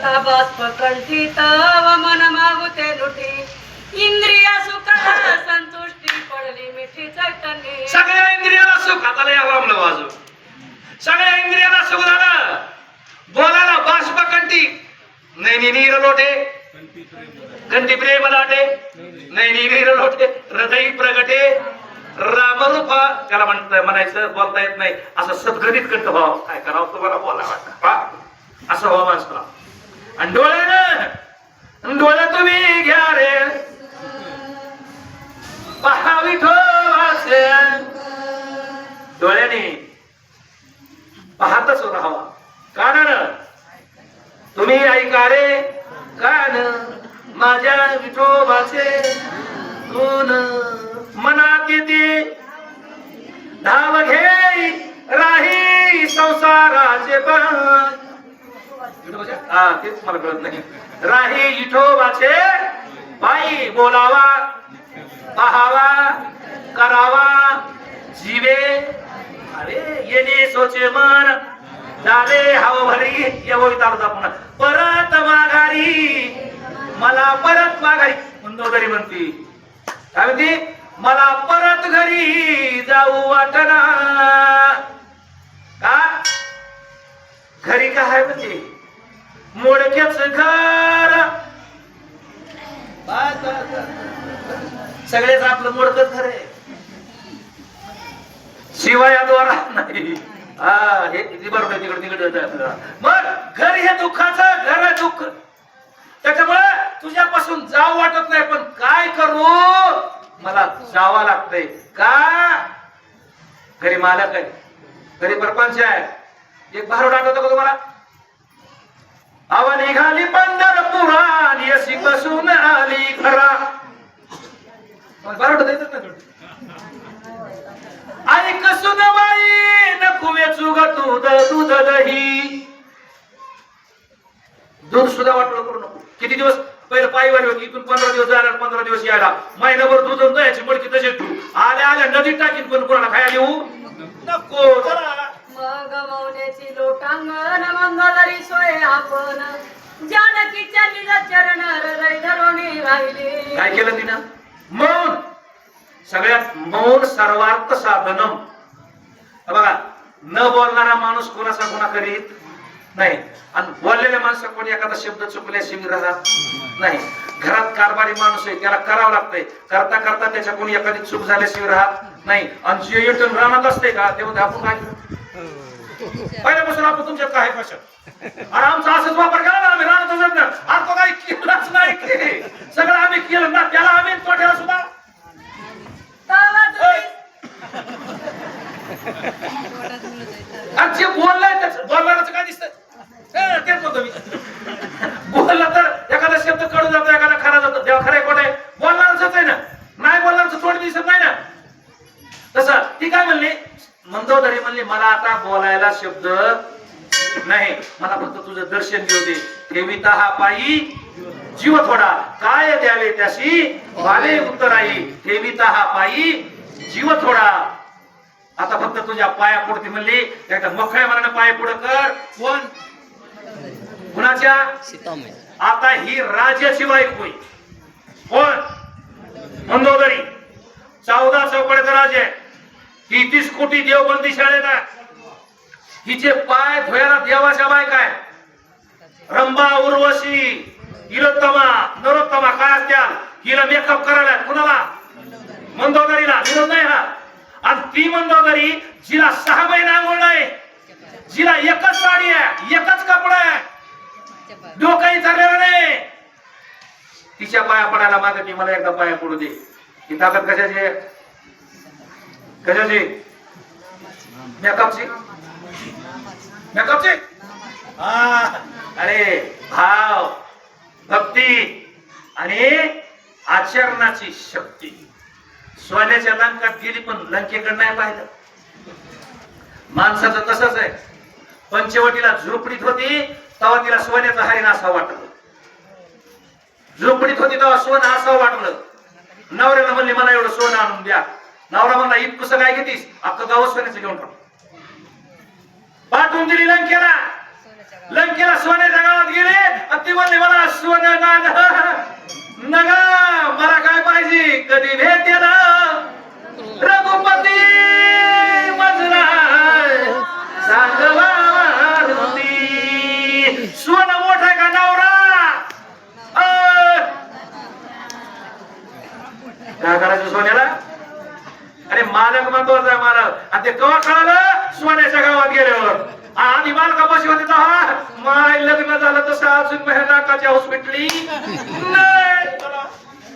आता बाष्प कंठित व मन मागुते लुटी इंद्रिय सुखाला संतुष्टी पडली मिठी चैतन्य सगळ्या इंद्रियाला सुख आता या वामलं वाजू सगळ्या इंद्रियाला सुख झालं बोलायला बाष्प कंठी नैनी नीर लोटे कंठी प्रेम लाटे नैनी नीर लोटे हृदय प्रगटे रामरूपा त्याला म्हणायचं बोलता येत नाही असं सद्गणित कंठ भाव काय करावं तुम्हाला बोला वाटत असं व्हावं माणसाला आणि डोळे तुम्ही घ्या रे पहावी ठोवाचे डोळ्याने पाहतच राहावा कानानं तुम्ही ऐका रे कान माझ्या विठोबाचे गुण मनात येते धाव घे राही संसाराचे पण तेच मला कळत नाही राही विठोबाचे बाई बोलावा पाहावा करावा जीवे अरे येणे सोचे मन झाले हव भरी येवोई तालुका पुन्हा परत माघारी मला परत माघारी मंदोदरी म्हणती काय म्हणती मला परत घरी जाऊ वाटना का घरी काय म्हणते मोडक्याच घर सगळेच आपलं मोडकच घर आहे शिवायाद्वारा नाही हा हे किती बरोबर तिकडे तिकडे मग घर हे दुःखाचं घर आहे दुःख त्याच्यामुळे तुझ्यापासून जाऊ वाटत नाही पण काय करू मला जावं लागतंय का घरी मालक आहे घरी परपंच आहे एक भारूड आठवतो का तुम्हाला आवा निघाली पंढरपुरात यशी कसून आली खरा भारूड देतच नाही आई कसून बाई नको वेचू ग दूध दही दूध सुद्धा वाटलं करू नको किती दिवस पहिलं पायवारी होती इथून 15 दिवस जायला 15 दिवस यायला महिनाभर दूध द्यायची मडकी तशी तू आल्या नदीत टाकीन पण कोणाला खायला येऊ नको मग मौनेची लोटांगण मंगळवारी सोय आपण जानकीच्या निज चरण हृदय धरुणी राहिली काय केलं तिनं मौन सगळ्यात मौन सर्वार्थ साधनम बघा न बोलणारा माणूस कोणाचा गुन्हा करीत नाही आणि बोललेल्या माणसा कोणी एखादा शब्द चुकल्याशिवाय राहत नाही घरात कारभारी माणूस आहे त्याला करावं लागतंय करता करता त्याच्या कोणी एखादी चूक झाल्याशिवाय राहत नाही आणि जे युटर्न राहणार असते का तेव्हा आपण काय पहिल्यापासून आपण तुमच्यात काय भाषा आणि आमचा असंच वापर केला ना आम्ही राहतच ना आणि तो काही केलाच नाही की सगळं आम्ही केलं ना त्याला आम्ही तोट्याला सुद्धा जे बोललाय त्याच बोलणारच काय दिसत तेच म्हणतो मी बोलला तर एखादा शब्द कडून जातो एखादा खरा जातो तेव्हा खरं खोट आहे बोलणारच आहे ना नाही बोलणारच थोडी दिसत नाही ना तसं ती काय म्हणली मंदोदरी म्हणली मला आता बोलायला शब्द नाही मला फक्त तुझं दर्शन घेऊ दे ठेविता हा पायी जीव थोडा काय द्यावे त्याशी वाले उत्तराई ठेविता हा पायी जीव थोडा आता फक्त तुझ्या पाया पुढती म्हणली एकदा मोकळ्या मनाने पाय पुढे कर कोण कुणाच्या आता ही राजाची बायको होई कोण मंदोदरी 14 चौकड्याचा राजा ही 30 कोटी देवबंदी शाळेत हिचे पाय धुयाला देवाच्या बायका आहे रंभा उर्वशी इलोत्तमा नरोत्तमा काय असत्या हिला मेकअप करायला कुणाला मंदोदरीला विरोध नाही हा आणि ती मंदोदरी जिला 6 महिने आंघोळ नाही जिला एकच साडी आहे एकच कपडा आहे डोकंही चाललेलं नाही तिच्या पाया पडायला मागती मला एकदा पाया पडू दे ही ताकद कशाची आहे कशाची मेकअपची मेकअपची अरे भाव भक्ती आणि आचरणाची शक्ती सोन्याच्या लंकात गेली पण लंकेकडे नाही पाहिलं माणसाचं तसंच आहे पंचवटीला झोपडीत होती तेव्हा तिला सोन्याचं हरिण असं वाटलं झोपडीत होती तेव्हा सोनं असं वाटलं नवऱ्याला म्हणली मला एवढं सोनं आणून द्या नवरा म्हणला इतकंसं काय घेतीस अख्खं गाव सोन्याचं घेऊन पाठवून दिली लंकेला सोन्याच्या गावात गेले महत्वाचं आहे मला. आणि ते केव्हा कळालं? सोन्याच्या गावात गेल्यावर. आधी मालकापाशी होते तेव्हा माय लग्न झालं तसं अजून नाकाच्या हॉस्पिटली नाही.